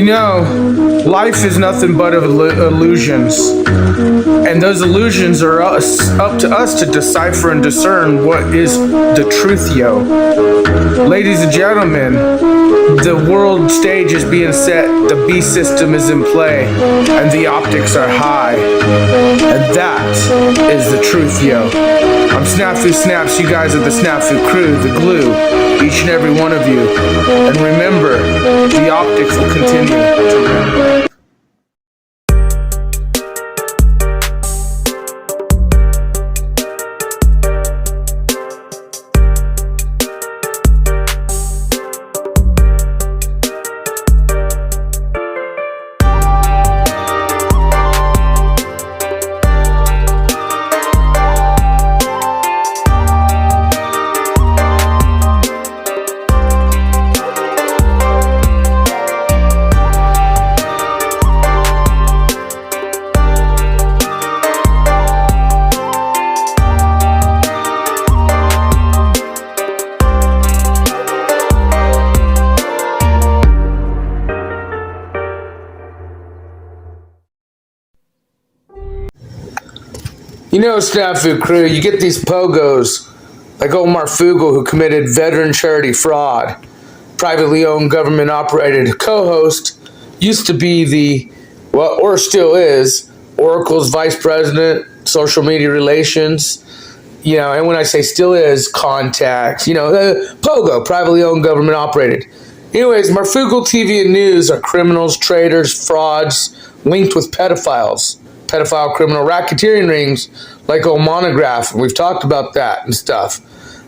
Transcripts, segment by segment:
Life is nothing but illusions. And those illusions are up to us to decipher and discern what is the truth, yo. Ladies and gentlemen, the world stage is being set, the beast system is in play, and the optics are high. And that is the truth, yo. I'm Snafu Snaps, you guys are the SnafuKrew, the glue, each and every one of you. And remember, the optics will continue to run. SnafuKrew, you get these pogos, like old Marfoogle, who committed veteran charity fraud, privately owned, government operated. Co-host used to be or still is, Oracle's vice president, social media relations, and when I say still is, contacts, Pogo, privately owned, government operated. Anyways, Marfoogle TV and News are criminals, traitors, frauds, linked with pedophiles, pedophile criminal racketeering rings, like old Monograph, and we've talked about that and stuff.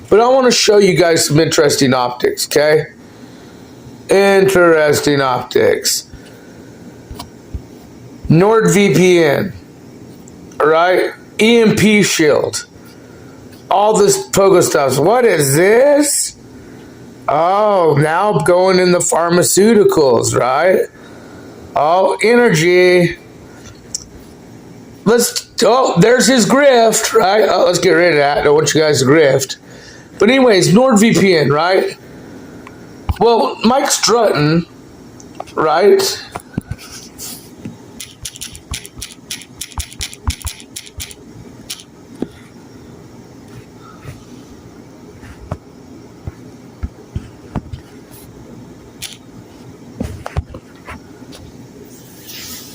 But I want to show you guys some interesting optics, okay? Interesting optics. NordVPN, alright? EMP shield. All this Pogo stuff. What is this? Oh, now going in the pharmaceuticals, right? Oh, energy. There's his Grift, right? Oh, let's get rid of that. I don't want you guys to Grift. But anyways, NordVPN, right? Well, Mike Strutton, right?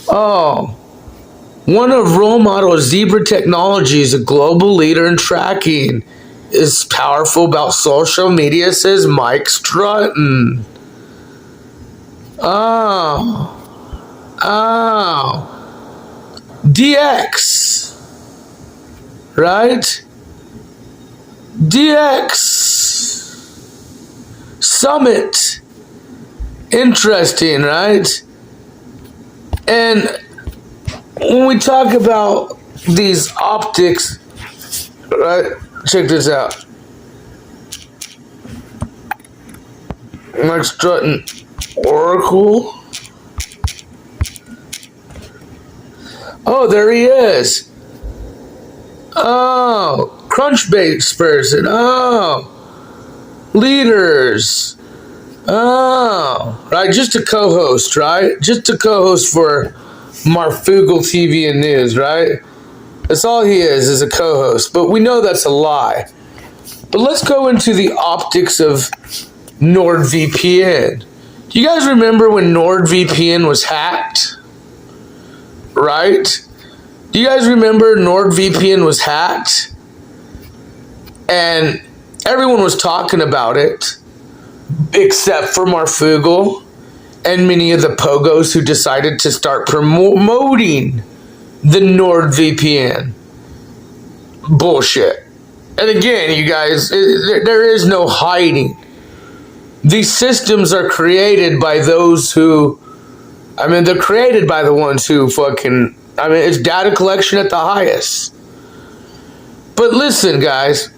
Oh. One of role model Zebra Technologies, a global leader in tracking, is powerful about social media, says Mike Strutton. Oh. DX. Right? DX. Summit. Interesting, right? And when we talk about these optics, right? Check this out. Mike Strutton, Oracle. Oh, there he is. Oh, Crunchbase person. Oh, leaders. Oh, right. Just a co-host, right? Just a co-host for Marfoogle TV and News, right? That's all he is a co-host. But we know that's a lie. But let's go into the optics of NordVPN. Do you guys remember when NordVPN was hacked? Right? Do you guys remember NordVPN was hacked? And everyone was talking about it, except for Marfoogle and many of the Pogos who decided to start promoting the NordVPN bullshit. And again, you guys, there is no hiding. These systems are created by those who, they're created by the ones who it's data collection at the highest. But listen, guys,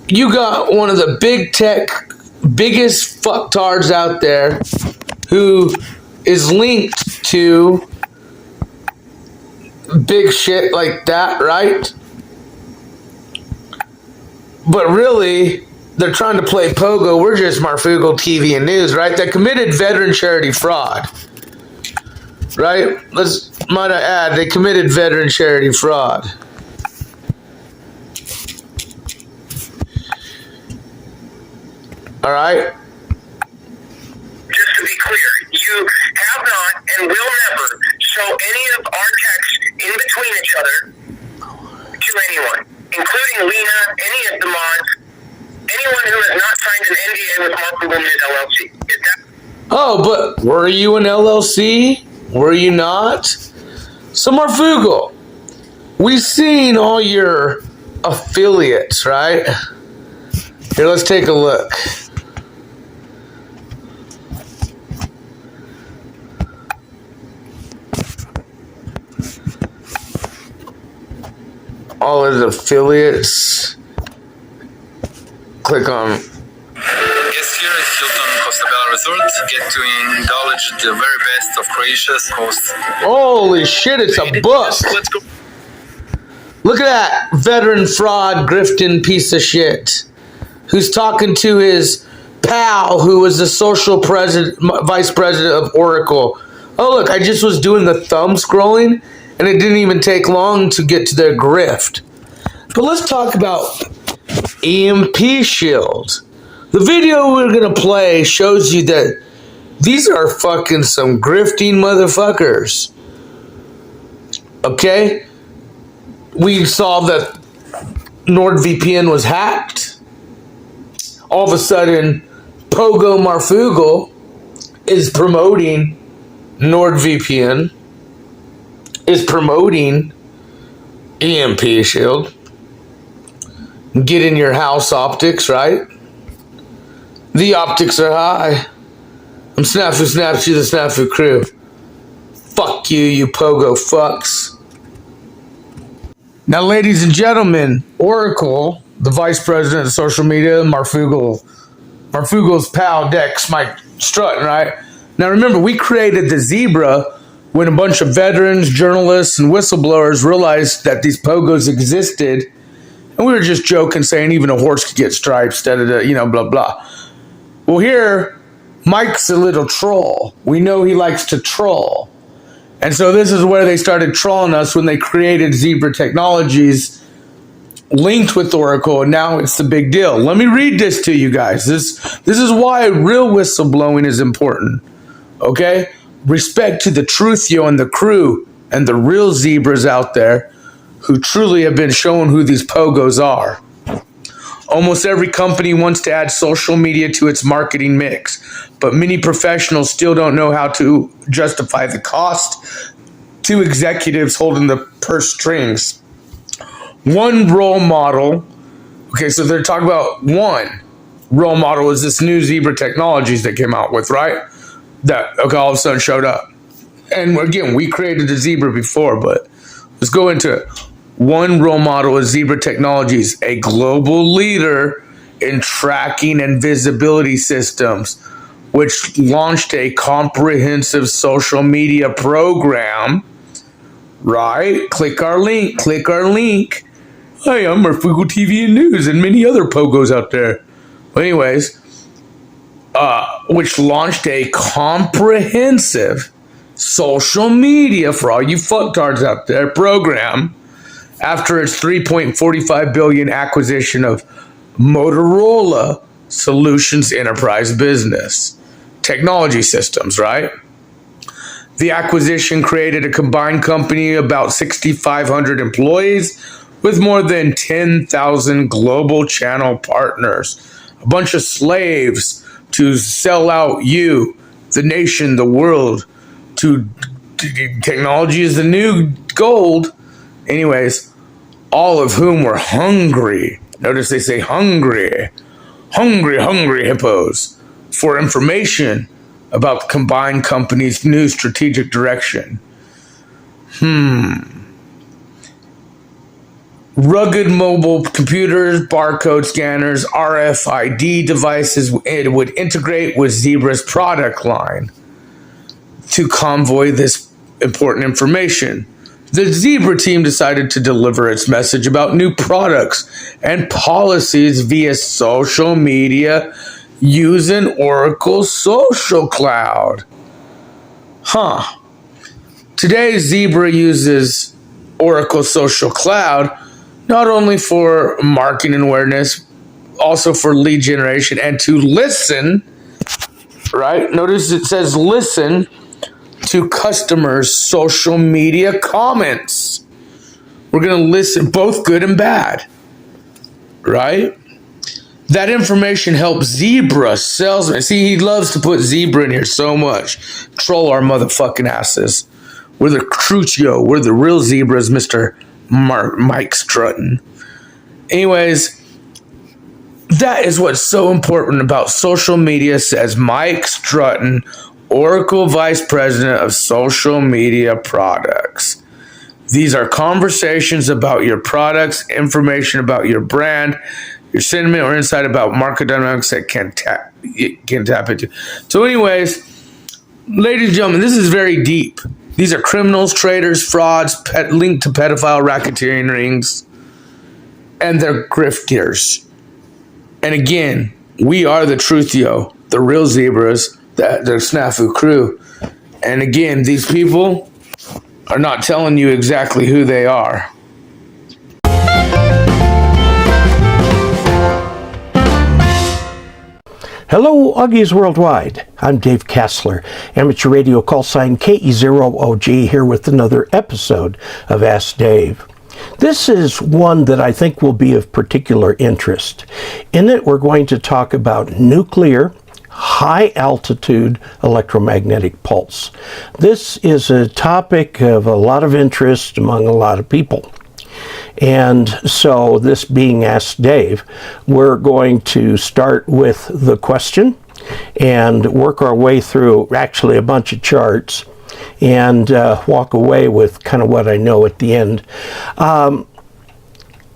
you got one of the big tech, biggest fucktards out there who is linked to big shit like that, right? But really, they're trying to play Pogo. We're just Marfoogle TV and News, right? That committed veteran charity fraud, right? Might I add, they committed veteran charity fraud. All right? Just to be clear, you have not and will never show any of our text in between each other to anyone, including Lena, any of the mods, anyone who has not signed an NDA with Marfoogle News LLC. Is that? Oh, but were you an LLC? Were you not? So Marfoogle, we've seen all your affiliates, right? Here, let's take a look. All his affiliates. Click on. Guest here at Hilton Costabella Resort. Get to indulge the very best of Croatia's host. Holy shit, it's a book. Let's go. Look at that veteran fraud grifting piece of shit who's talking to his pal who was the social vice president of Oracle. Oh, look, I just was doing the thumb scrolling and it didn't even take long to get to their grift. But let's talk about EMP Shield. The video we're going to play shows you that these are fucking some grifting motherfuckers. Okay? We saw that NordVPN was hacked. All of a sudden, Pogo Marfoogle is promoting NordVPN, is promoting EMP Shield. Get in your house optics, right? The optics are high. I'm SnafuKrew, the SnafuKrew. Fuck you, you Pogo fucks. Now, ladies and gentlemen, Oracle, the vice president of social media, Marfoogle's pal Dex, Mike Strutton, right? Now, remember, we created the zebra when a bunch of veterans, journalists, and whistleblowers realized that these Pogos existed. And we were just joking, saying even a horse could get stripes, blah, blah. Well, here, Mike's a little troll. We know he likes to troll. And so this is where they started trolling us when they created Zebra Technologies linked with Oracle, and now it's the big deal. Let me read this to you guys. This is why real whistleblowing is important, okay? Respect to the Truthio and the crew and the real zebras out there who truly have been shown who these Pogos are. Almost every company wants to add social media to its marketing mix, but many professionals still don't know how to justify the cost to executives holding the purse strings. One role model, okay, so they're talking about one role model is this new Zebra Technologies that came out with, right? That, okay, all of a sudden showed up. And again, we created the Zebra before, but let's go into it. One role model is Zebra Technologies, a global leader in tracking and visibility systems, which launched a comprehensive social media program, right? Click our link. Hi, I'm Marfoogle TV and News and many other Pogos out there. But anyways, which launched a comprehensive social media for all you fucktards out there program after its $3.45 billion acquisition of Motorola Solutions Enterprise Business Technology Systems, right? The acquisition created a combined company of about 6,500 employees with more than 10,000 global channel partners, a bunch of slaves to sell out you, the nation, the world, to technology is the new gold. Anyways, all of whom were hungry. Notice they say hungry hippos for information about the combined company's new strategic direction. Rugged mobile computers, barcode scanners, RFID devices, it would integrate with Zebra's product line to convoy this important information The Zebra team decided to deliver its message about new products and policies via social media using Oracle Social Cloud. Today, Zebra uses Oracle Social Cloud not only for marketing awareness, also for lead generation and to listen, right? Notice it says listen to customers' social media comments. We're going to listen, both good and bad, right? That information helps Zebra salesmen. See, he loves to put Zebra in here so much. Troll our motherfucking asses. We're the Crucio. We're the real Zebras, Mr. Mike Strutton. Anyways, that is what's so important about social media, says Mike Strutton, Oracle Vice President of Social Media Products. These are conversations about your products, information about your brand, your sentiment or insight about market dynamics that can tap into. So anyways, ladies and gentlemen, this is very deep. These are criminals, traitors, frauds, linked to pedophile racketeering rings, and they're grifters. And again, we are the Truthio, the real Zebras, the SnafuKrew. And again, these people are not telling you exactly who they are. Hello, Augies Worldwide. I'm Dave Kassler, amateur radio call sign KE0OG, here with another episode of Ask Dave. This is one that I think will be of particular interest. In it, we're going to talk about nuclear high-altitude electromagnetic pulse. This is a topic of a lot of interest among a lot of people. And so, this being Ask Dave, we're going to start with the question and work our way through actually a bunch of charts and walk away with kind of what I know at the end. Now,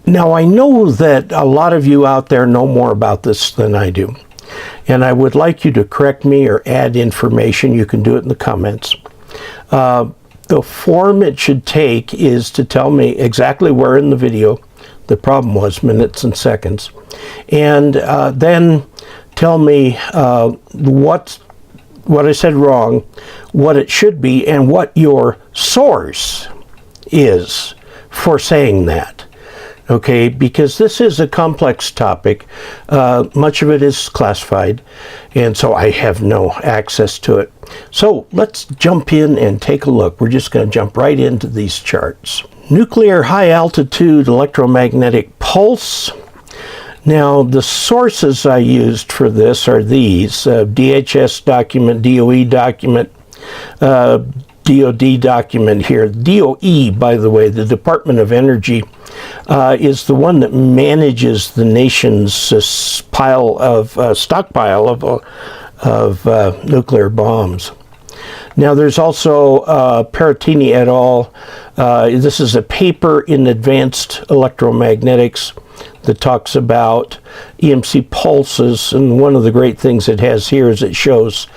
I know that a lot of you out there know more about this than I do. And I would like you to correct me or add information. You can do it in the comments. The form it should take is to tell me exactly where in the video the problem was, minutes and seconds, and then tell me what I said wrong, what it should be, and what your source is for saying that. Okay, because this is a complex topic. Much of it is classified, and so I have no access to it. So let's jump in and take a look. We're just going to jump right into these charts. Nuclear high-altitude electromagnetic pulse. Now, the sources I used for this are these. DHS document, DOE document, DOD document here. DOE, by the way, the Department of Energy, is the one that manages the nation's stockpile of nuclear bombs. Now, there's also Peratini et al. This is a paper in Advanced Electromagnetics that talks about EMC pulses, and one of the great things it has here is it shows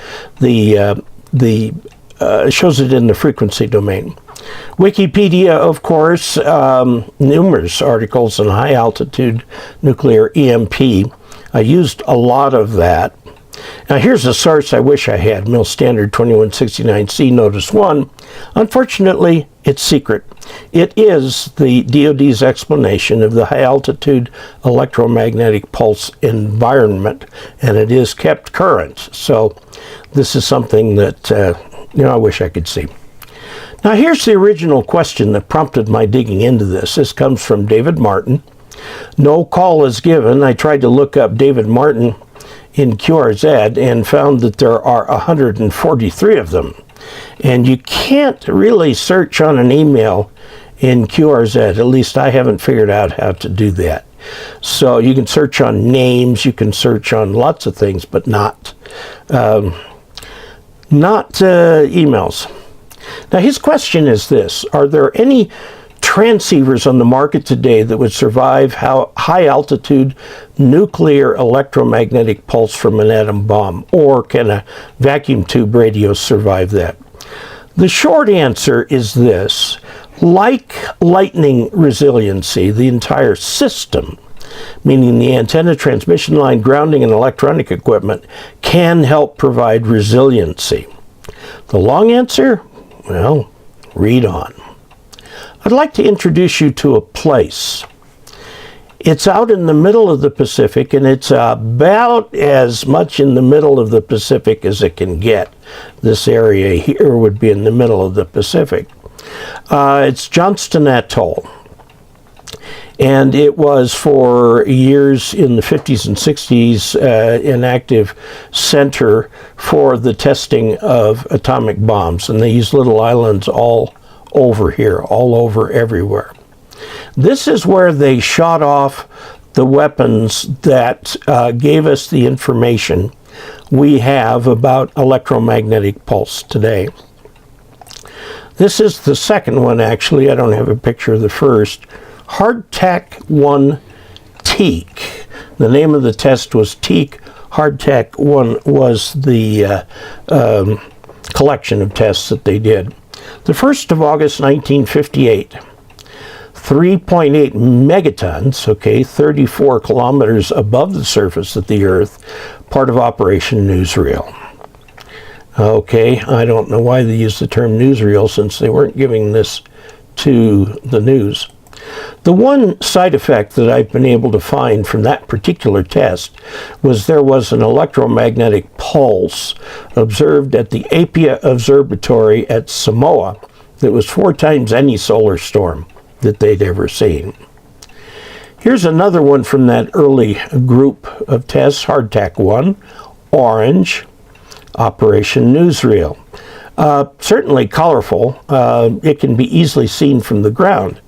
shows it in the frequency domain. Wikipedia, of course, numerous articles on high-altitude nuclear EMP. I used a lot of that. Now, here's a source I wish I had, Mill Standard 2169C Notice 1. Unfortunately, it's secret. It is the DoD's explanation of the high-altitude electromagnetic pulse environment, and it is kept current. So this is something that, I wish I could see. Now, here's the original question that prompted my digging into this. This comes from David Martin. No call is given. I tried to look up David Martin in QRZ and found that there are 143 of them. And you can't really search on an email in QRZ. At least I haven't figured out how to do that. So you can search on names, you can search on lots of things, but not emails. Now, his question is this: are there any transceivers on the market today that would survive high-altitude nuclear electromagnetic pulse from an atom bomb, or can a vacuum tube radio survive that? The short answer is this: Like lightning resiliency, the entire system, meaning the antenna, transmission line, grounding, and electronic equipment, can help provide resiliency. The long answer? Well, read on. I'd like to introduce you to a place. It's out in the middle of the Pacific, and it's about as much in the middle of the Pacific as it can get. This area here would be in the middle of the Pacific. It's Johnston Atoll. And it was for years in the 50s and 60s an active center for the testing of atomic bombs. And they used little islands all over here, all over everywhere. This is where they shot off the weapons that gave us the information we have about electromagnetic pulse today. This is the second one, actually. I don't have a picture of the first. Hardtack 1 Teak. The name of the test was Teak. Hardtack 1 was the collection of tests that they did. The 1st of August 1958. 3.8 megatons, okay, 34 kilometers above the surface of the Earth, part of Operation Newsreel. Okay, I don't know why they used the term newsreel since they weren't giving this to the news. The one side effect that I've been able to find from that particular test was there was an electromagnetic pulse observed at the Apia Observatory at Samoa that was 4 times any solar storm that they'd ever seen. Here's another one from that early group of tests, Hardtack 1, Orange, Operation Newsreel. Certainly colorful. It can be easily seen from the ground.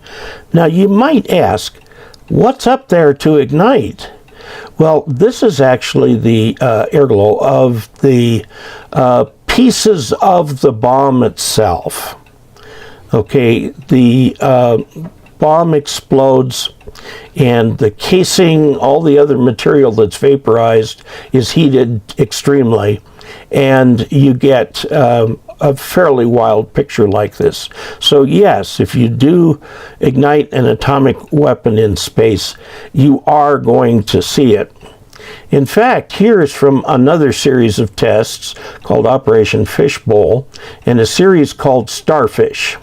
Now you might ask, what's up there to ignite? Well, this is actually the airglow of the pieces of the bomb itself. Okay, the bomb explodes and the casing, all the other material that's vaporized is heated extremely, and you get a fairly wild picture like this. So yes, if you do ignite an atomic weapon in space, you are going to see it. In fact, here's from another series of tests called Operation Fishbowl and a series called Starfish.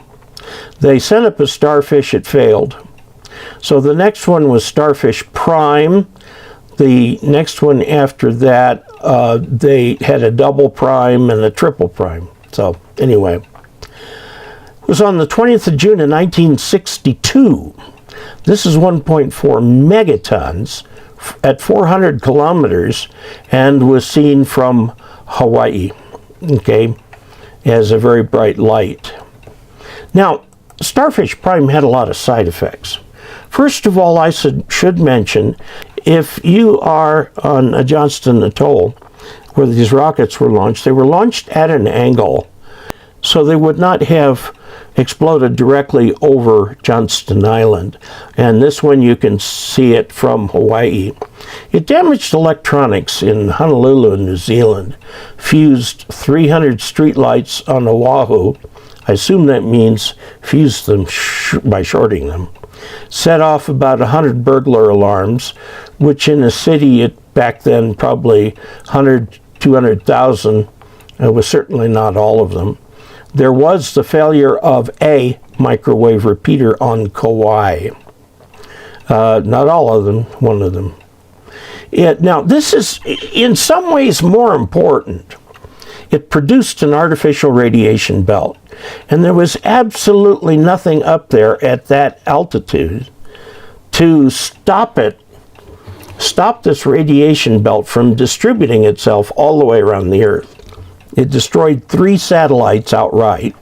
They sent up a starfish, it failed. So the next one was Starfish Prime. The next one after that, they had a double prime and a triple prime. So anyway, it was on the 20th of June in 1962. This is 1.4 megatons at 400 kilometers and was seen from Hawaii, okay, as a very bright light. Now, Starfish Prime had a lot of side effects. First of all, I should mention, if you are on a Johnston Atoll, where these rockets were launched, they were launched at an angle, so they would not have exploded directly over Johnston Island. And this one, you can see it from Hawaii. It damaged electronics in Honolulu, New Zealand, fused 300 streetlights on Oahu. I assume that means fused them by shorting them. Set off about 100 burglar alarms, which in a city back then probably 100, 200,000, was certainly not all of them. There was the failure of a microwave repeater on Kauai. Not all of them, one of them. Now, this is in some ways more important. It produced an artificial radiation belt, and there was absolutely nothing up there at that altitude to stop this radiation belt from distributing itself all the way around the Earth. It destroyed 3 satellites outright,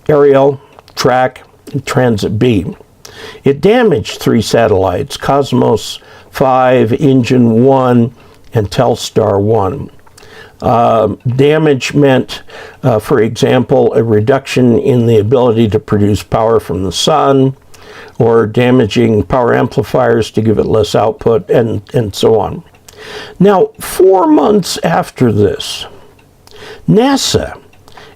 Ariel, Track, and Transit B. It damaged 3 satellites, Cosmos 5, Engine 1, and Telstar 1. Damage meant, for example, a reduction in the ability to produce power from the sun, or damaging power amplifiers to give it less output, and so on. Now, 4 months after this, NASA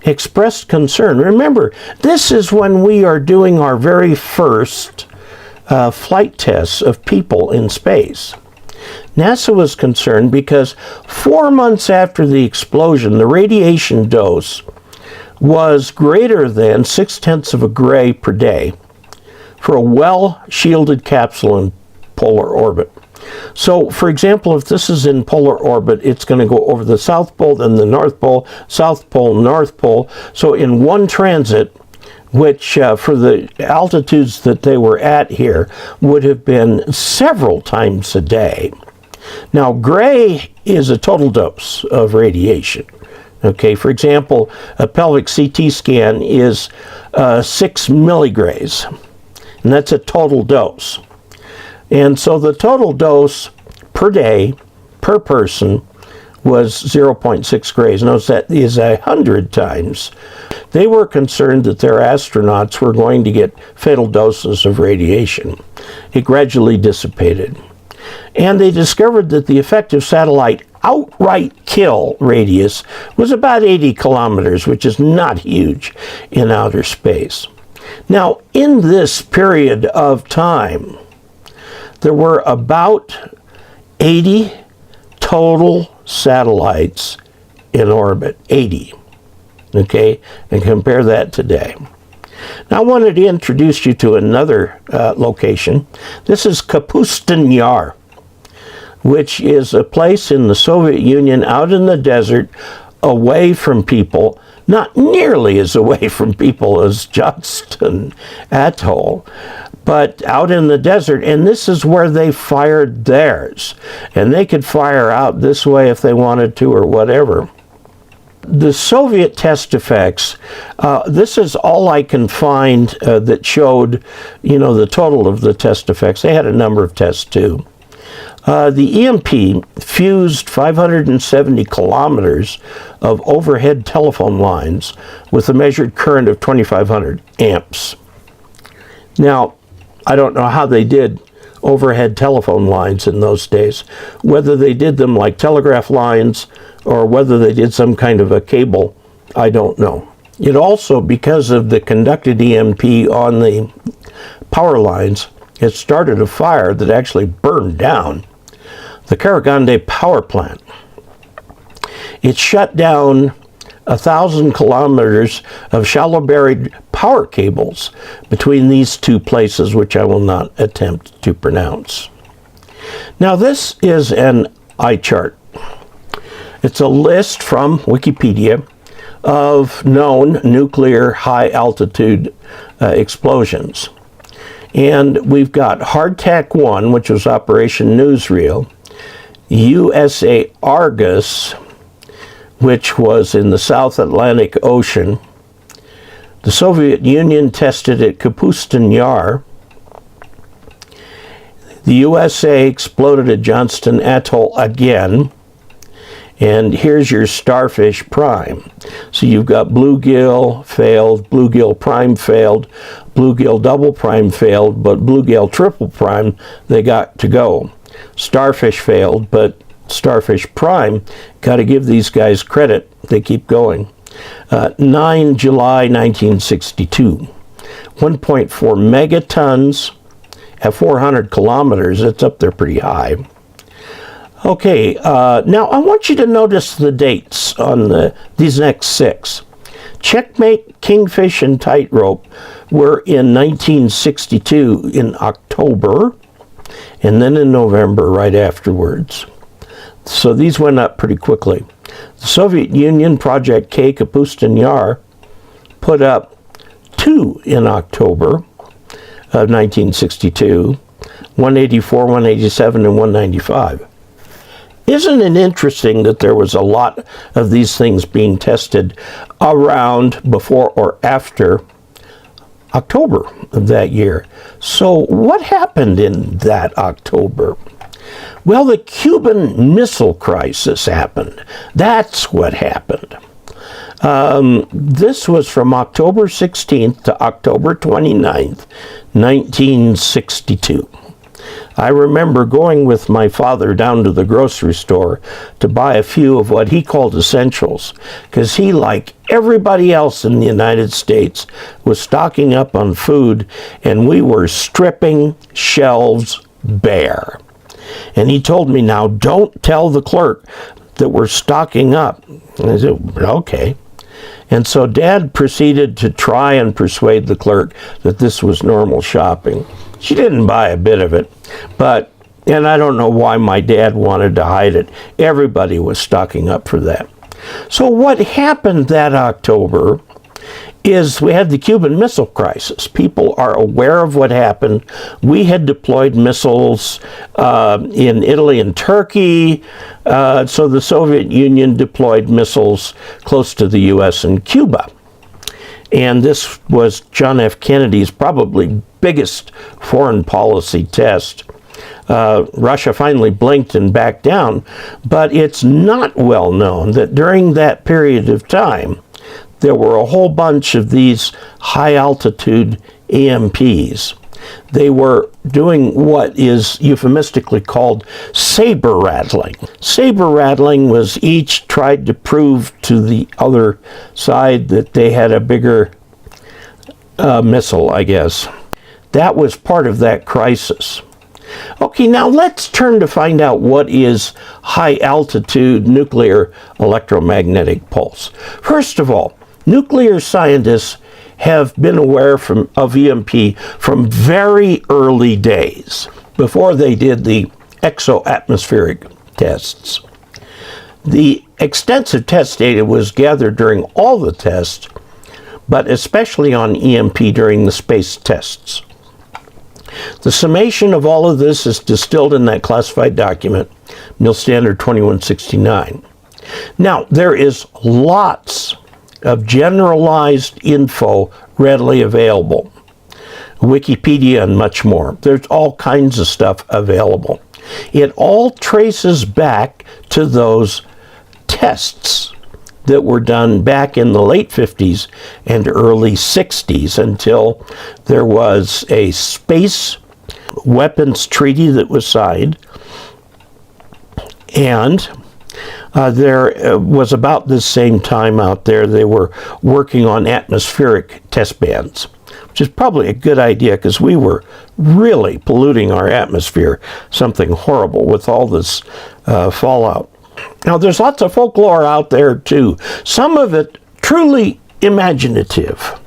expressed concern. Remember, this is when we are doing our very first flight tests of people in space. NASA was concerned because 4 months after the explosion, the radiation dose was greater than 0.6 of a gray per day for a well-shielded capsule in polar orbit. So, for example, if this is in polar orbit, it's going to go over the South Pole, then the North Pole, South Pole, North Pole. So in one transit, which for the altitudes that they were at here would have been several times a day. Now, gray is a total dose of radiation. Okay, for example, a pelvic CT scan is 6 milligrays, and that's a total dose. And so the total dose per day, per person, was 0.6 grays. Notice that is 100 times. They were concerned that their astronauts were going to get fatal doses of radiation. It gradually dissipated. And they discovered that the effective satellite outright kill radius was about 80 kilometers, which is not huge in outer space. Now, in this period of time, there were about 80 total satellites in orbit. 80. Okay? And compare that today. Now, I wanted to introduce you to another location. This is Kapustin Yar, which is a place in the Soviet Union out in the desert, away from people, not nearly as away from people as Johnston Atoll, but out in the desert, and this is where they fired theirs. And they could fire out this way if they wanted to or whatever. The Soviet test effects, this is all I can find that showed, the total of the test effects. They had a number of tests too. The EMP fused 570 kilometers of overhead telephone lines with a measured current of 2,500 amps. Now, I don't know how they did overhead telephone lines in those days, whether they did them like telegraph lines or whether they did some kind of a cable, I don't know. It also, because of the conducted EMP on the power lines, it started a fire that actually burned down the Karaganda power plant. It shut down 1,000 kilometers of shallow buried power cables between these two places, which I will not attempt to pronounce. Now, this is an eye chart. It's a list from Wikipedia of known nuclear high-altitude explosions. And we've got Hardtack 1, which was Operation Newsreel, USA Argus, which was in the South Atlantic Ocean. The Soviet Union tested at Kapustin Yar. The USA exploded at Johnston Atoll again. And here's your Starfish Prime. So you've got Bluegill failed, Bluegill Prime failed, Bluegill Double Prime failed, but Bluegill Triple Prime, they got to go. Starfish failed, but Starfish Prime, got to give these guys credit. They keep going. 9 July 1962. 1.4 megatons at 400 kilometers. It's up there pretty high. Okay, now I want you to notice the dates on these next 6. Checkmate, Kingfish, and Tightrope were in 1962 in October, and then in November right afterwards. So these went up pretty quickly. The Soviet Union, Project K, Kapustin Yar, put up 2 in October of 1962, 184, 187, and 195. Isn't it interesting that there was a lot of these things being tested around, before, or after October of that year? So what happened in that October? Well, the Cuban Missile Crisis happened. That's what happened. This was from October 16th to October 29th, 1962. I remember going with my father down to the grocery store to buy a few of what he called essentials, because he, like everybody else in the United States, was stocking up on food, and we were stripping shelves bare. And he told me, now don't tell the clerk that we're stocking up. And I said, okay. And so Dad proceeded to try and persuade the clerk that this was normal shopping. She didn't buy a bit of it, and I don't know why my dad wanted to hide it. Everybody was stocking up for that. So what happened that October is we had the Cuban Missile Crisis. People are aware of what happened. We had deployed missiles in Italy and Turkey, so the Soviet Union deployed missiles close to the U.S. and Cuba. And this was John F. Kennedy's probably biggest foreign policy test. Russia finally blinked and backed down, but it's not well known that during that period of time, there were a whole bunch of these high-altitude EMPs. They were doing what is euphemistically called saber rattling. Saber rattling was each tried to prove to the other side that they had a bigger missile, I guess. That was part of that crisis. Okay, now let's turn to find out what is high-altitude nuclear electromagnetic pulse. First of all, nuclear scientists have been aware of EMP from very early days, before they did the exo-atmospheric tests. The extensive test data was gathered during all the tests, but especially on EMP during the space tests. The summation of all of this is distilled in that classified document, Mill Standard 2169. Now, there is lots of generalized info readily available. Wikipedia and much more. There's all kinds of stuff available. It all traces back to those tests that were done back in the late 50s and early 60s until there was a space weapons treaty that was signed, and there was about this same time out there they were working on atmospheric test bans, which is probably a good idea because we were really polluting our atmosphere, something horrible with all this fallout. Now, there's lots of folklore out there, too. Some of it truly imaginative.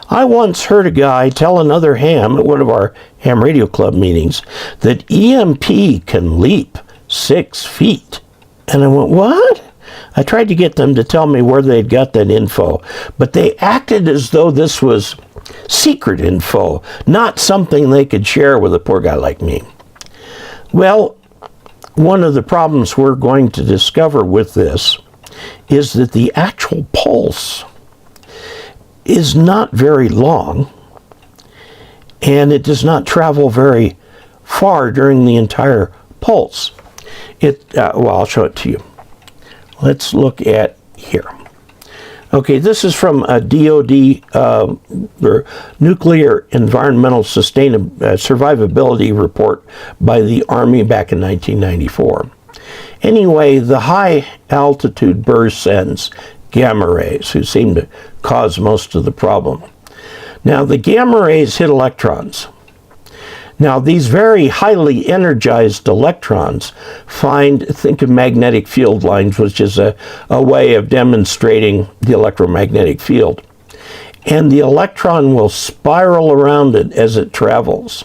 I once heard a guy tell another ham at one of our ham radio club meetings that EMP can leap 6 feet. And I went, what? I tried to get them to tell me where they'd got that info, but they acted as though this was secret info, not something they could share with a poor guy like me. Well, one of the problems we're going to discover with this is that the actual pulse is not very long, and it does not travel very far during the entire pulse. Well, I'll show it to you. Let's look at here. Okay, this is from a DoD Nuclear Environmental Survivability Report by the Army back in 1994. Anyway, the high-altitude burst sends gamma rays, who seem to cause most of the problem. Now, the gamma rays hit electrons. Now, these very highly energized electrons think of magnetic field lines, which is a way of demonstrating the electromagnetic field. And the electron will spiral around it as it travels.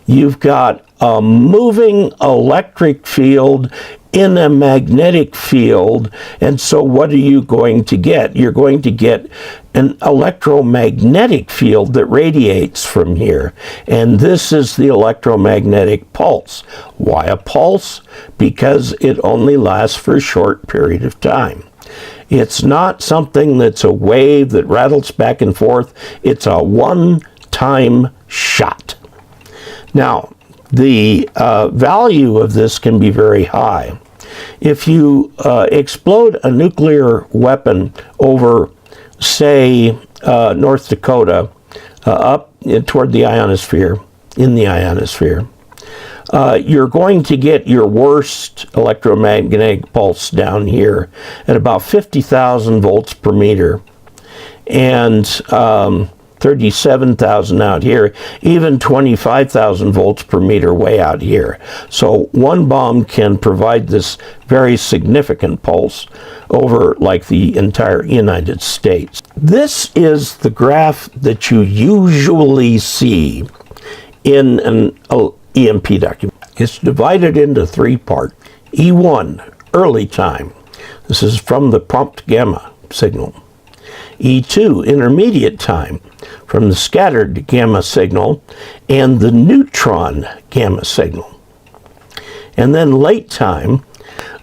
You've got a moving electric field in a magnetic field, and so what are you going to get? You're going to get an electromagnetic field that radiates from here, and this is the electromagnetic pulse. Why a pulse? Because it only lasts for a short period of time. It's not something that's a wave that rattles back and forth. It's a one-time shot. Now, the value of this can be very high. If you explode a nuclear weapon over, say, North Dakota, up toward the ionosphere, in the ionosphere, you're going to get your worst electromagnetic pulse down here at about 50,000 volts per meter, and 37,000 out here, even 25,000 volts per meter way out here. So one bomb can provide this very significant pulse over like the entire United States. This is the graph that you usually see in an EMP document. It's divided into three parts. E1, early time. This is from the prompt gamma signal. E2, intermediate time, from the scattered gamma signal and the neutron gamma signal. And then late time,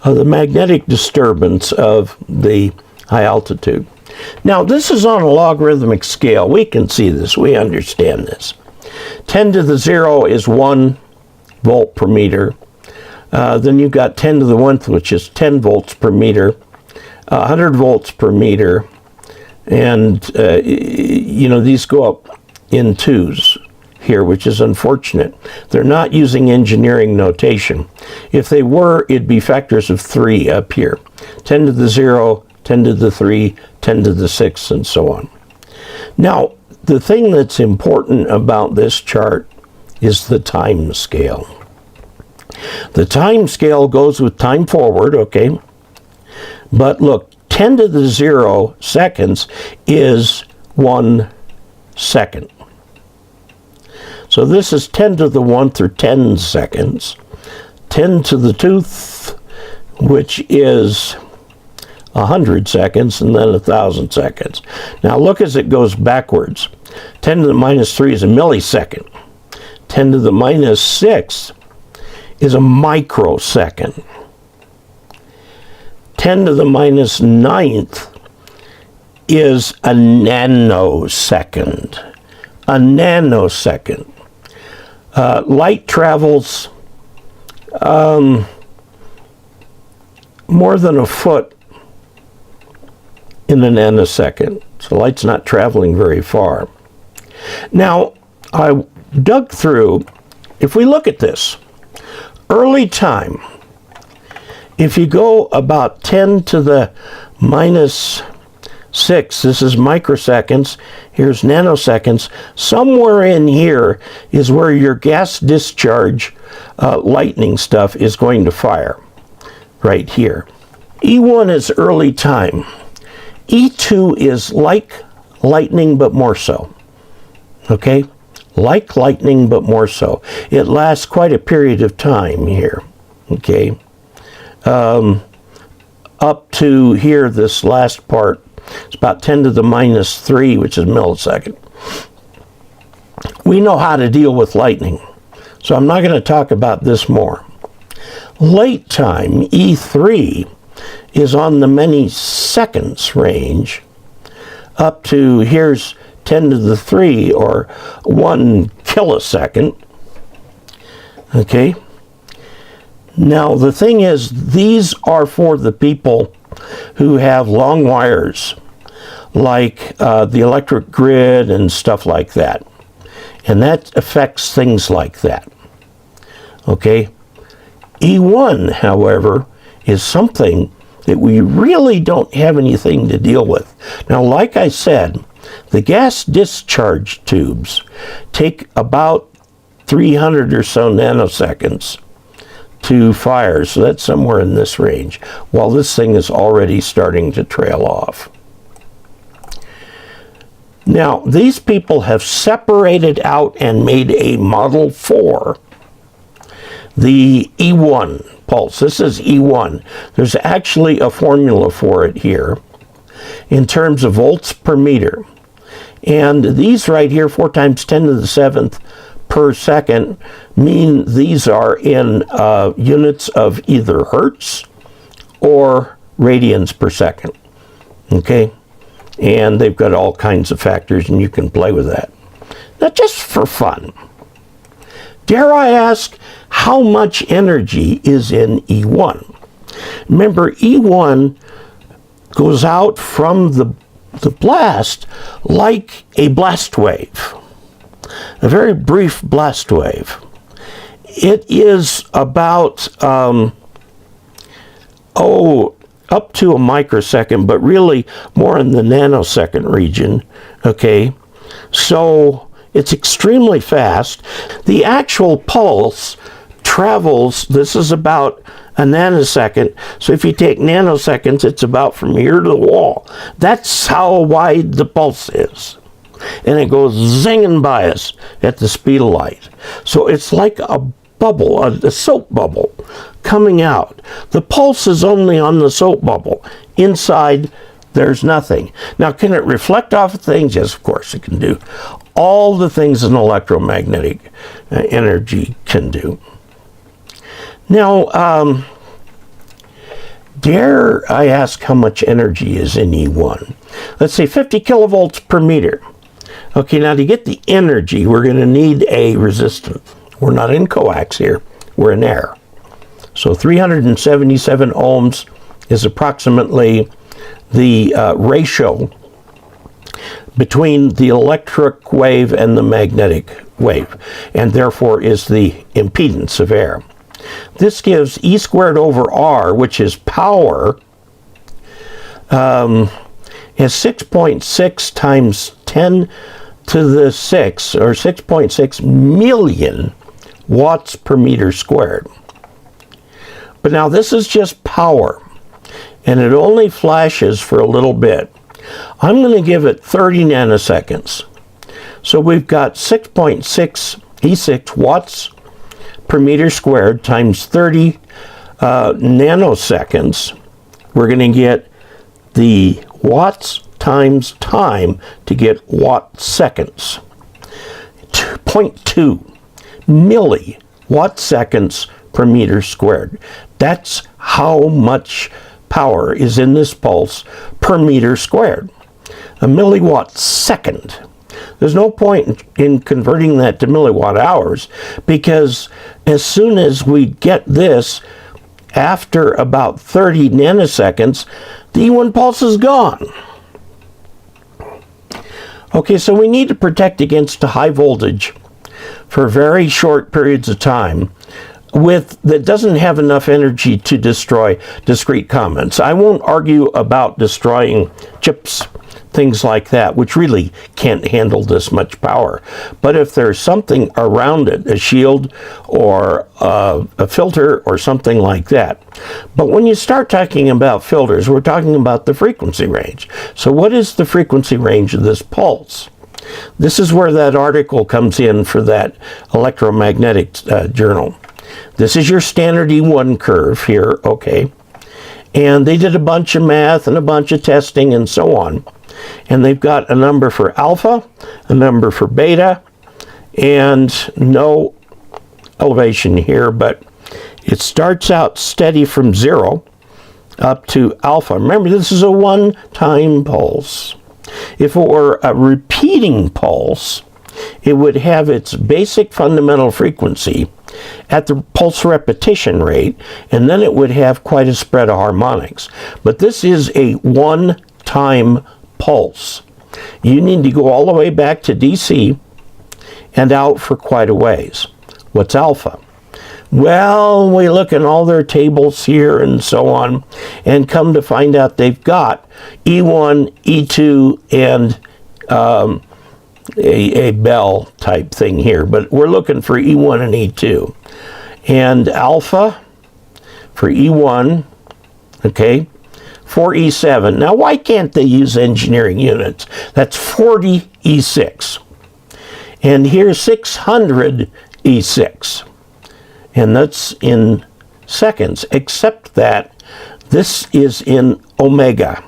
the magnetic disturbance of the high altitude. Now, this is on a logarithmic scale. We can see this. We understand this. 10 to the 0 is 1 volt per meter. Then you've got 10 to the 1th, which is 10 volts per meter, 100 volts per meter, and these go up in twos here, which is unfortunate. They're not using engineering notation. If they were, it'd be factors of 3 up here. 10 to the 0, 10 to the 3, 10 to the 6, and so on. Now, the thing that's important about this chart is the time scale. The time scale goes with time forward, okay? But look, 10 to the 0 seconds is 1 second. So this is 10 to the 1th, or 10 seconds. 10 to the 2th, which is 100 seconds, and then 1,000 seconds. Now look as it goes backwards. 10 to the minus 3 is a millisecond. 10 to the minus 6 is a microsecond. 10 to the minus 9th is a nanosecond. A nanosecond. Light travels more than a foot in a nanosecond. So light's not traveling very far. Now, I dug through, if we look at this, early time, if you go about 10 to the minus 6, this is microseconds, here's nanoseconds, somewhere in here is where your gas discharge lightning stuff is going to fire, right here. E1 is early time. E2 is like lightning, but more so, okay? Like lightning, but more so. It lasts quite a period of time here, okay? Up to here, this last part, it's about 10 to the minus 3, which is a millisecond. We know how to deal with lightning, so I'm not going to talk about this more. Late time, E3, is on the many seconds range, up to here's 10 to the 3, or 1 kilosecond. Okay? Now, the thing is, these are for the people who have long wires, like the electric grid and stuff like that. And that affects things like that. Okay? E1, however, is something that we really don't have anything to deal with. Now, like I said, the gas discharge tubes take about 300 or so nanoseconds to fire, so that's somewhere in this range, while this thing is already starting to trail off. Now, these people have separated out and made a model for the E1 pulse. This is E1. There's actually a formula for it here in terms of volts per meter. And these right here, 4 times 10 to the 7th per second, mean these are in units of either hertz or radians per second. Okay? And they've got all kinds of factors, and you can play with that. Now, just for fun, dare I ask, how much energy is in E1? Remember, E1 goes out from the blast like a blast wave, a very brief blast wave. it is about, up to a microsecond, but really more in the nanosecond region, okay? So it's extremely fast. The actual pulse travels, this is about a nanosecond. So if you take nanoseconds, it's about from here to the wall. That's how wide the pulse is. And it goes zinging by us at the speed of light. So it's like a bubble, a soap bubble coming out. The pulse is only on the soap bubble. Inside, there's nothing. Now, can it reflect off of things? Yes, of course it can do. All the things an electromagnetic energy can do. Now, dare I ask how much energy is in E1? Let's say 50 kilovolts per meter. Okay, now to get the energy, we're going to need a resistance. We're not in coax here, we're in air. So 377 ohms is approximately the ratio between the electric wave and the magnetic wave, and therefore is the impedance of air. This gives E squared over R, which is power, is 6.6 times 10 to the 6, or 6.6 million watts per meter squared. But now this is just power, and it only flashes for a little bit. I'm going to give it 30 nanoseconds. So we've got 6.6 E6 watts per meter squared times 30 nanoseconds. We're going to get the watts times time to get watt seconds. 0.2 milliwatt seconds per meter squared. That's how much power is in this pulse per meter squared. A milliwatt second. There's no point in converting that to milliwatt hours, because as soon as we get this, after about 30 nanoseconds, the E1 pulse is gone. Okay, so we need to protect against a high voltage for very short periods of time that doesn't have enough energy to destroy discrete comments. I won't argue about destroying chips, things like that, which really can't handle this much power. But if there's something around it, a shield or a filter or something like that. But when you start talking about filters, we're talking about the frequency range. So what is the frequency range of this pulse? This is where that article comes in for that electromagnetic journal. This is your standard E1 curve here, okay? And they did a bunch of math and a bunch of testing and so on. And they've got a number for alpha, a number for beta, and no elevation here, but it starts out steady from 0 up to alpha. Remember, this is a one-time pulse. If it were a repeating pulse, it would have its basic fundamental frequency at the pulse repetition rate, and then it would have quite a spread of harmonics. But this is a one-time pulse. You need to go all the way back to DC and out for quite a ways. What's alpha? Well, we look in all their tables here and so on, and come to find out they've got E1, E2, and a bell type thing here, but we're looking for E1 and E2. And alpha for E1, okay, 4E7. Now, why can't they use engineering units? That's 40 E6. And here's 600 E6. And that's in seconds, except that this is in omega.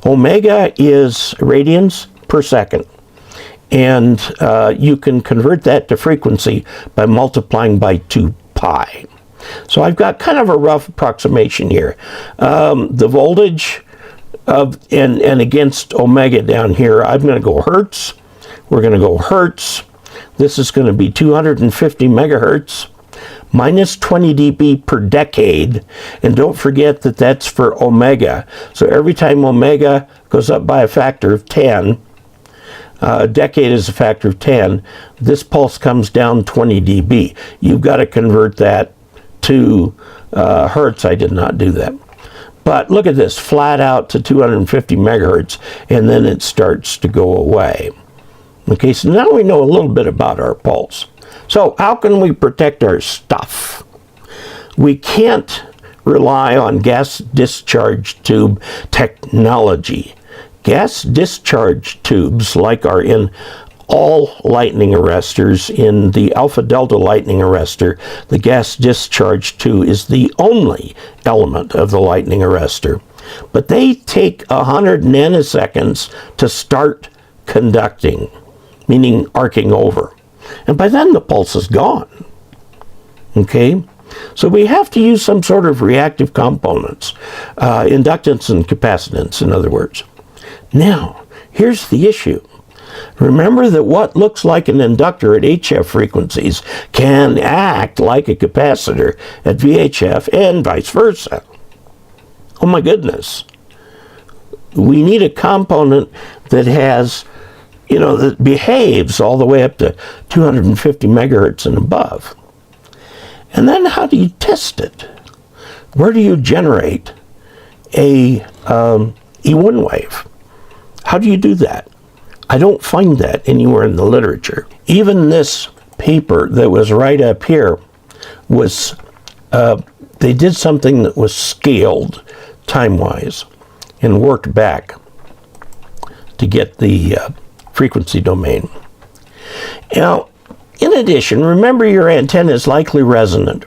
Omega is radians per second. And you can convert that to frequency by multiplying by 2 pi. So I've got kind of a rough approximation here. The voltage and against omega down here, I'm going to go hertz. We're going to go hertz. This is going to be 250 megahertz minus 20 dB per decade. And don't forget that that's for omega. So every time omega goes up by a factor of 10, a decade is a factor of 10. This pulse comes down 20 dB. You've got to convert that to hertz. I did not do that. But look at this, flat out to 250 megahertz, and then it starts to go away. Okay, so now we know a little bit about our pulse. So how can we protect our stuff? We can't rely on gas discharge tube technology. Gas discharge tubes, like are in all lightning arresters, in the alpha delta lightning arrestor, the gas discharge tube is the only element of the lightning arrestor. But they take 100 nanoseconds to start conducting, meaning arcing over. And by then the pulse is gone. Okay? So we have to use some sort of reactive components, inductance and capacitance, in other words. Now, here's the issue. Remember that what looks like an inductor at HF frequencies can act like a capacitor at VHF and vice versa. Oh my goodness. We need a component that has, that behaves all the way up to 250 megahertz and above. And then how do you test it? Where do you generate a E1 wave? How do you do that? I don't find that anywhere in the literature. Even this paper that was right up here was, they did something that was scaled time-wise and worked back to get the frequency domain. Now, in addition, remember your antenna is likely resonant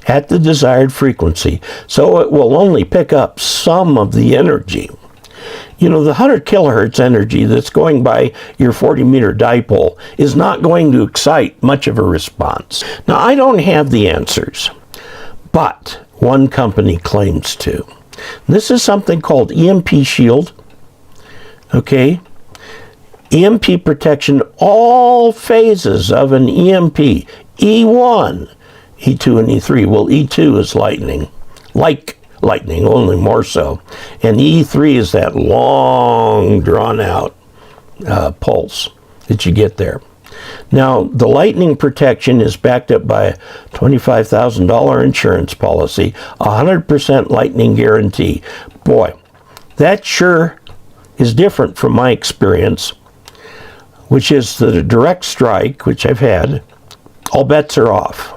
at the desired frequency, so it will only pick up some of the energy. The 100 kilohertz energy that's going by your 40-meter dipole is not going to excite much of a response. Now, I don't have the answers, but one company claims to. This is something called EMP Shield. Okay? EMP protection, all phases of an EMP, E1, E2, and E3. Well, E2 is lightning, like lightning, only more so. And E3 is that long, drawn-out pulse that you get there. Now, the lightning protection is backed up by a $25,000 insurance policy, 100% lightning guarantee. Boy, that sure is different from my experience, which is that a direct strike, which I've had, all bets are off.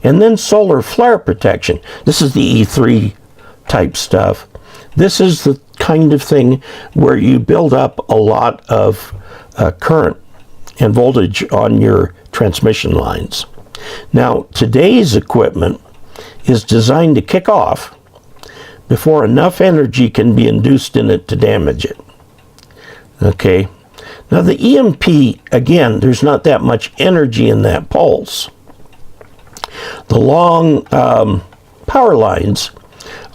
And then solar flare protection. This is the E3 type stuff. This is the kind of thing where you build up a lot of current and voltage on your transmission lines. Now, today's equipment is designed to kick off before enough energy can be induced in it to damage it. Okay? Now, the EMP, again, there's not that much energy in that pulse. The long power lines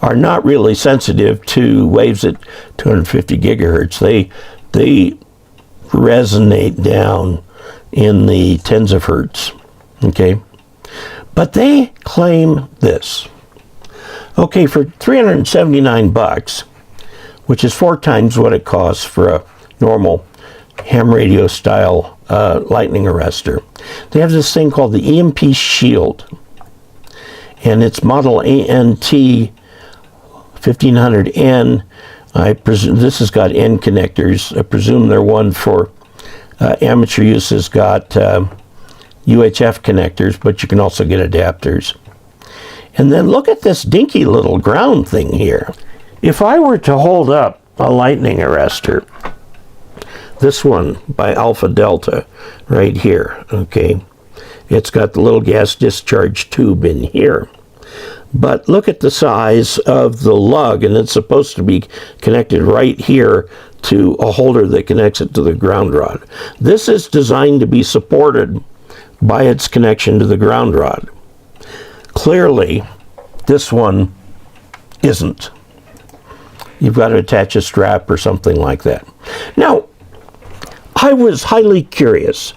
are not really sensitive to waves at 250 gigahertz. They resonate down in the tens of hertz. Okay? But they claim this. Okay, for $379, which is 4 times what it costs for a normal ham radio style lightning arrestor, they have this thing called the EMP Shield, and it's model ANT 1500N. I presume this has got N connectors. I presume their one for amateur use has got UHF connectors, but you can also get adapters. And then look at this dinky little ground thing here. If I were to hold up a lightning arrestor, this one by Alpha Delta right here, okay, it's got the little gas discharge tube in here. But look at the size of the lug, and it's supposed to be connected right here to a holder that connects it to the ground rod. This is designed to be supported by its connection to the ground rod. Clearly, this one isn't. You've got to attach a strap or something like that. Now, I was highly curious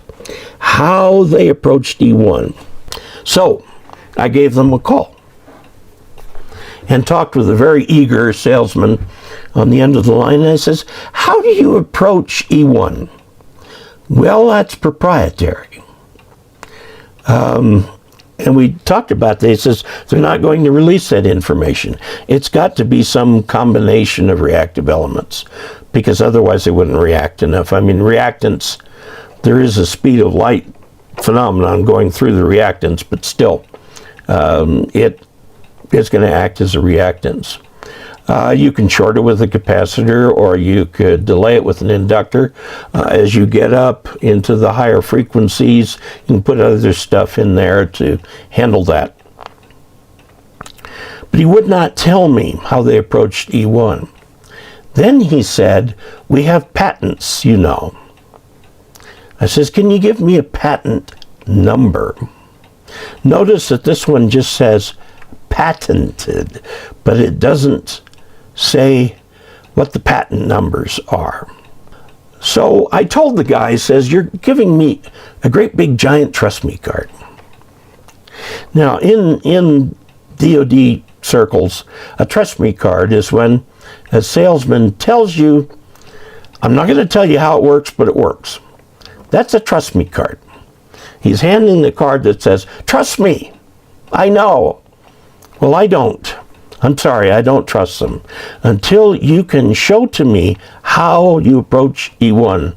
how they approached E1. So, I gave them a call and talked with a very eager salesman on the end of the line, and I says, how do you approach E1? Well, that's proprietary. And we talked about this. It says they're not going to release that information. It's got to be some combination of reactive elements, because otherwise they wouldn't react enough. I mean, reactants, there is a speed of light phenomenon going through the reactants, but still, it is going to act as a reactance. You can short it with a capacitor, or you could delay it with an inductor. As you get up into the higher frequencies, you can put other stuff in there to handle that. But he would not tell me how they approached E1. Then he said, we have patents, you know. I says, can you give me a patent number? Notice that this one just says patented, but it doesn't say what the patent numbers are. So I told the guy, he says, you're giving me a great big giant trust me card. Now in DoD circles, a trust me card is when a salesman tells you, I'm not going to tell you how it works, but it works. That's a trust me card. He's handing the card that says, trust me, I know. Well, I don't. I'm sorry, I don't trust them. Until you can show to me how you approach E1,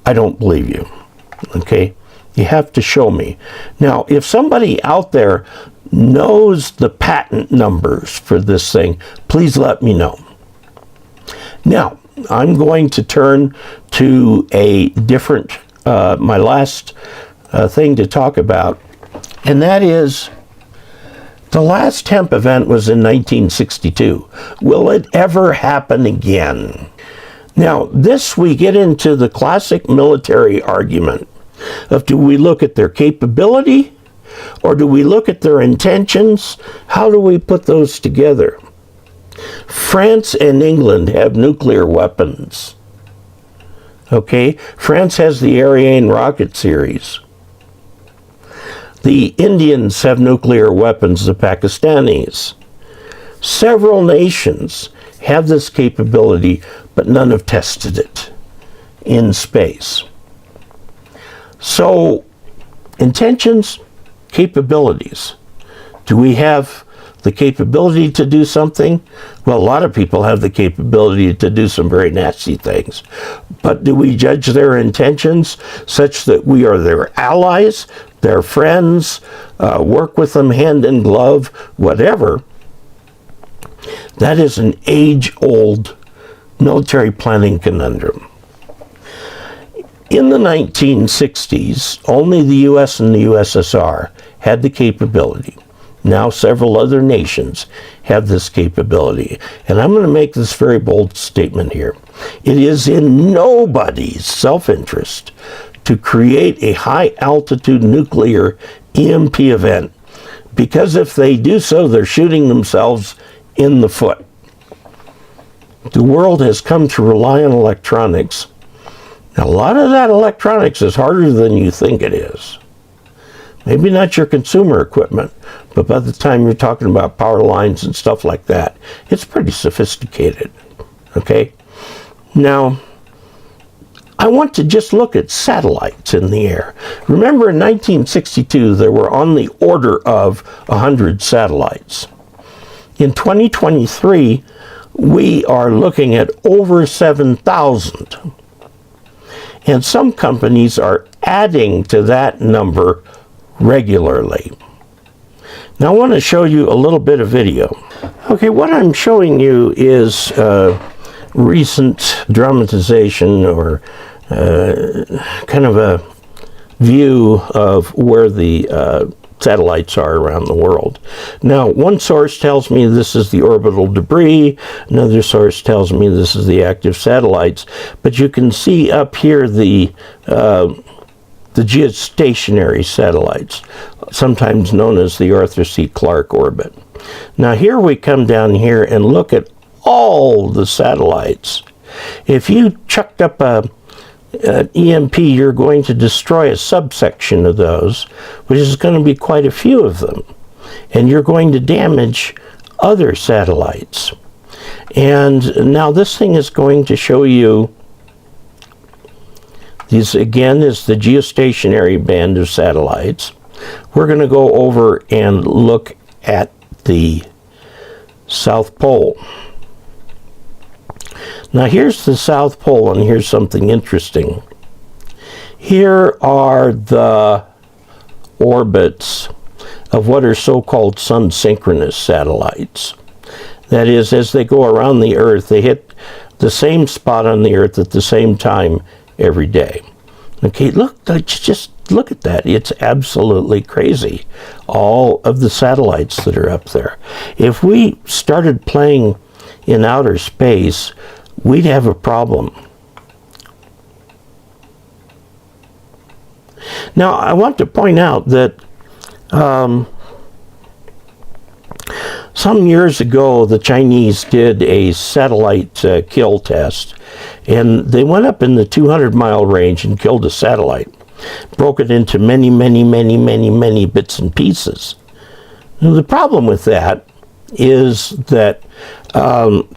I don't believe you. Okay? You have to show me. Now, if somebody out there knows the patent numbers for this thing, please let me know. Now, I'm going to turn to a different, my last thing to talk about, and that is the last temp event was in 1962. Will it ever happen again? Now, this we get into the classic military argument of, do we look at their capability or do we look at their intentions? How do we put those together? France and England have nuclear weapons. Okay? France has the Ariane rocket series. The Indians have nuclear weapons, the Pakistanis. Several nations have this capability, but none have tested it in space. So, intentions, capabilities. Do we have the capability to do something? Well, a lot of people have the capability to do some very nasty things. But do we judge their intentions such that we are their allies, their friends, work with them hand in glove, whatever? That is an age-old military planning conundrum. In the 1960s, only the U.S. and the USSR had the capability. Now several other nations have this capability. And I'm going to make this very bold statement here. It is in nobody's self-interest to create a high-altitude nuclear EMP event, because if they do so, they're shooting themselves in the foot. The world has come to rely on electronics. Now, a lot of that electronics is harder than you think it is. Maybe not your consumer equipment, but by the time you're talking about power lines and stuff like that, it's pretty sophisticated. Okay? Now, I want to just look at satellites in the air. Remember, in 1962, there were on the order of 100 satellites. In 2023, we are looking at over 7,000. And some companies are adding to that number regularly. Now I want to show you a little bit of video. Okay, what I'm showing you is recent dramatization or kind of a view of where the satellites are around the world. Now, one source tells me this is the orbital debris, another source tells me this is the active satellites, but you can see up here the geostationary satellites, sometimes known as the Arthur C. Clarke orbit. Now here we come down here and look at all the satellites. If you chucked up an EMP, you're going to destroy a subsection of those, which is going to be quite a few of them. And you're going to damage other satellites. And now this thing is going to show you This again is the geostationary band of satellites. We're going to go over and look at the South Pole. Now here's the South Pole, and here's something interesting. Here are the orbits of what are so-called sun-synchronous satellites. That is, as they go around the Earth, they hit the same spot on the Earth at the same time every day. Okay, look, just look at that. It's absolutely crazy. All of the satellites that are up there. If we started playing in outer space, we'd have a problem. Now, I want to point out that some years ago, the Chinese did a satellite kill test, and they went up in the 200-mile range and killed a satellite, broke it into many bits and pieces. Now, the problem with that is that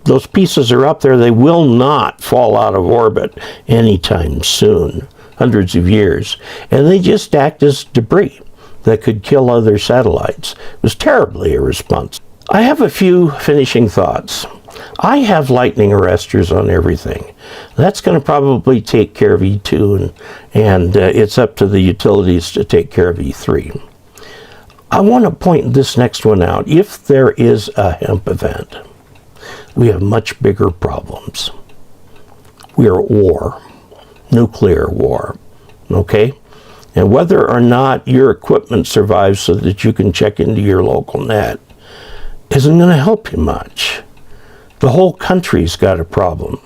those pieces are up there. They will not fall out of orbit anytime soon, hundreds of years, and they just act as debris that could kill other satellites. It was terribly irresponsible. I have a few finishing thoughts. I have lightning arresters on everything. That's going to probably take care of E2, and it's up to the utilities to take care of E3. I want to point this next one out. If there is a hemp event, we have much bigger problems. We are at war, nuclear war, okay? And whether or not your equipment survives so that you can check into your local net isn't going to help you much. The whole country's got a problem.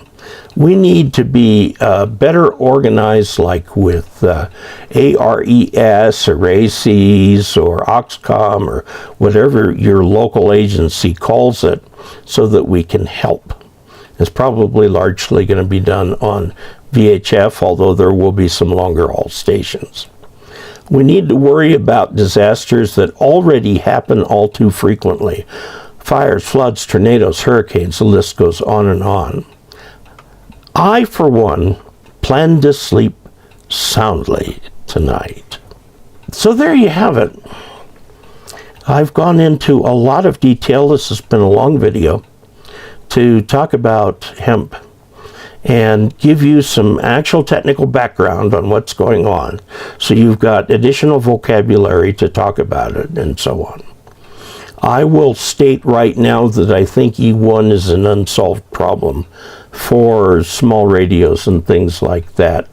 We need to be better organized, like with ARES or ACES or Oxcom or whatever your local agency calls it, so that we can help. It's probably largely going to be done on VHF, although there will be some longer haul stations. We need to worry about disasters that already happen all too frequently. Fires, floods, tornadoes, hurricanes, the list goes on and on. I, for one, plan to sleep soundly tonight. So there you have it. I've gone into a lot of detail. This has been a long video to talk about hemp and give you some actual technical background on what's going on, so you've got additional vocabulary to talk about it and so on. I will state right now that I think E1 is an unsolved problem for small radios and things like that.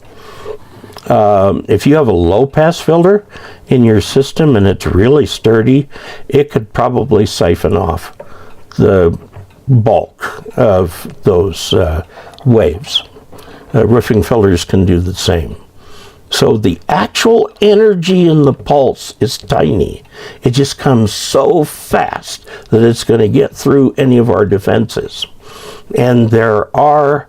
If you have a low-pass filter in your system and it's really sturdy, it could probably siphon off the bulk of those waves. Roofing filters can do the same. So the actual energy in the pulse is tiny. It just comes so fast that it's going to get through any of our defenses. And there are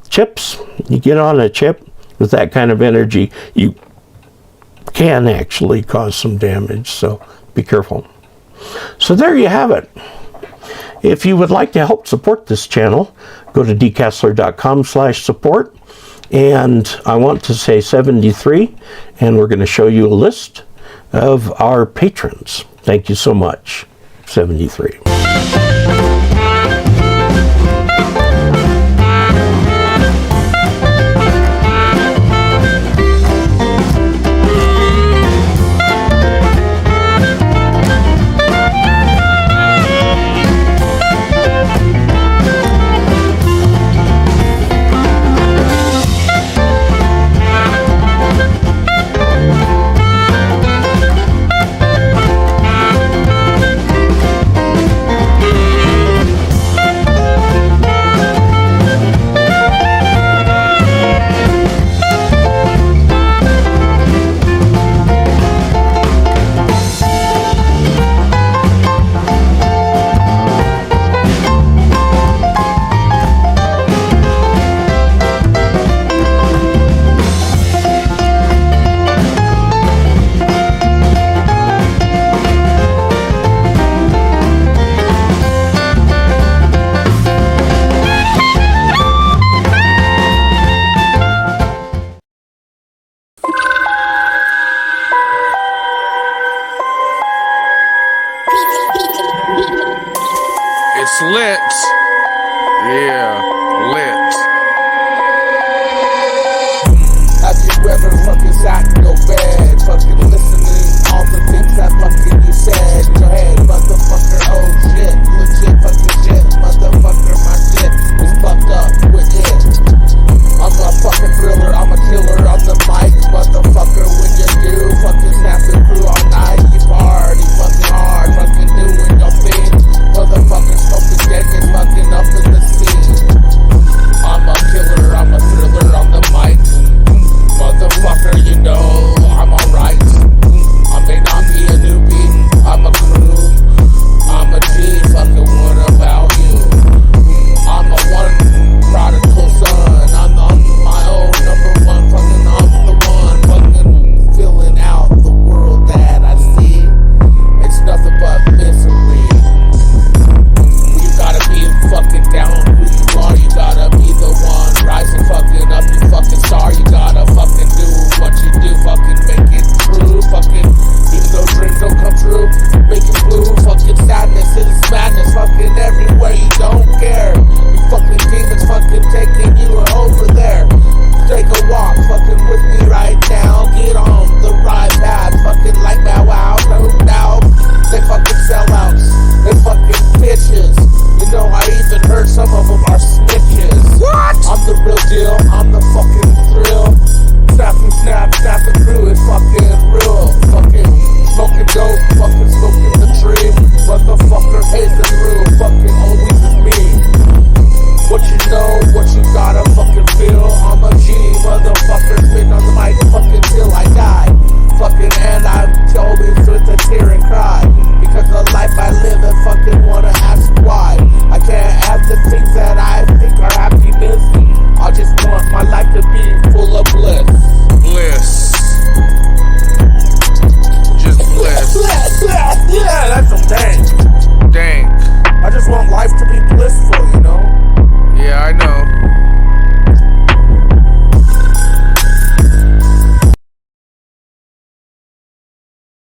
chips. You get on a chip with that kind of energy, you can actually cause some damage, so be careful. So there you have it. If you would like to help support this channel, go to dcasler.com/support. And I want to say 73, and we're going to show you a list of our patrons. Thank you so much, 73. to be full of bliss. Bliss. Just bliss. Yeah, that's some dang. Dang. I just want life